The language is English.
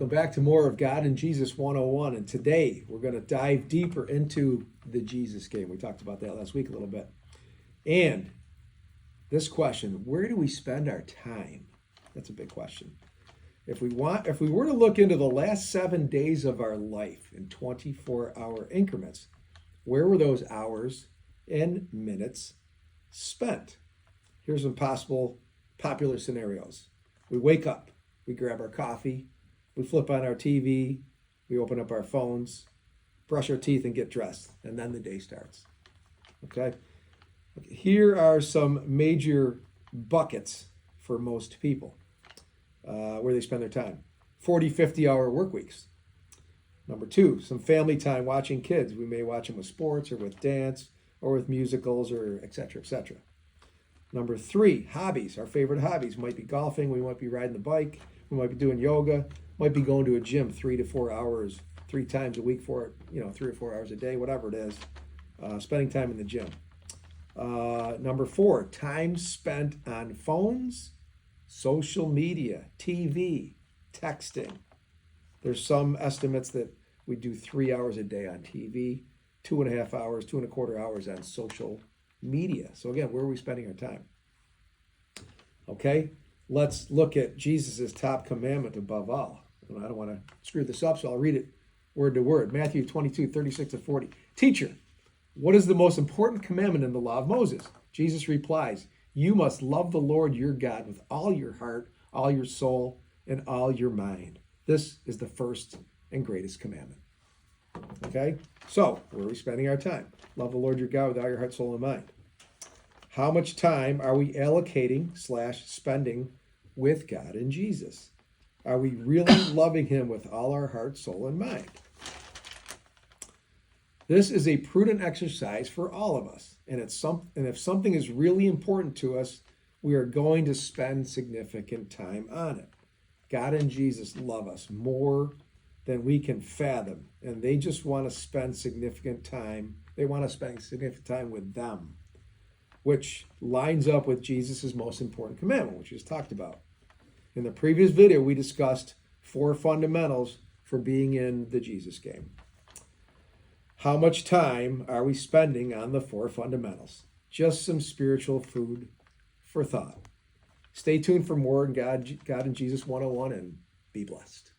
Welcome back to more of God and Jesus 101. And today we're going to dive deeper into the Jesus game. We talked about that last week a little bit. And this question, where do we spend our time? That's a big question. If we were to look into the last 7 days of our life in 24-hour increments, where were those hours and minutes spent? Here's some possible popular scenarios. We wake up, we grab our coffee, we flip on our TV, we open up our phones, brush our teeth and get dressed, and then the day starts. Okay? Here are some major buckets for most people where they spend their time. 40, 50-hour work weeks. Number 2, some family time watching kids. We may watch them with sports or with dance or with musicals or et cetera, et cetera. Number 3, hobbies. Our favorite hobbies might be golfing. We might be riding the bike. We might be doing yoga. Might be going to a gym 3 to 4 hours, 3 times a week for it, 3 or 4 hours a day, whatever it is. Spending time in the gym. Number 4, time spent on phones, social media, TV, texting. There's some estimates that we do 3 hours a day on TV, 2.5 hours, 2.25 hours on social media. So again, where are we spending our time? Okay, let's look at Jesus' top commandment above all. And I don't want to screw this up, so I'll read it word to word. Matthew 22, 36 to 40. Teacher, what is the most important commandment in the law of Moses? Jesus replies, you must love the Lord your God with all your heart, all your soul, and all your mind. This is the first and greatest commandment. Okay? So, where are we spending our time? Love the Lord your God with all your heart, soul, and mind. How much time are we allocating / spending with God and Jesus? Are we really loving him with all our heart, soul, and mind? This is a prudent exercise for all of us. And if something is really important to us, we are going to spend significant time on it. God and Jesus love us more than we can fathom. And they just want to spend significant time. They want to spend significant time with them, which lines up with Jesus' most important commandment, which is talked about. In the previous video, we discussed 4 fundamentals for being in the Jesus game. How much time are we spending on the 4 fundamentals? Just some spiritual food for thought. Stay tuned for more God and Jesus 101 and be blessed.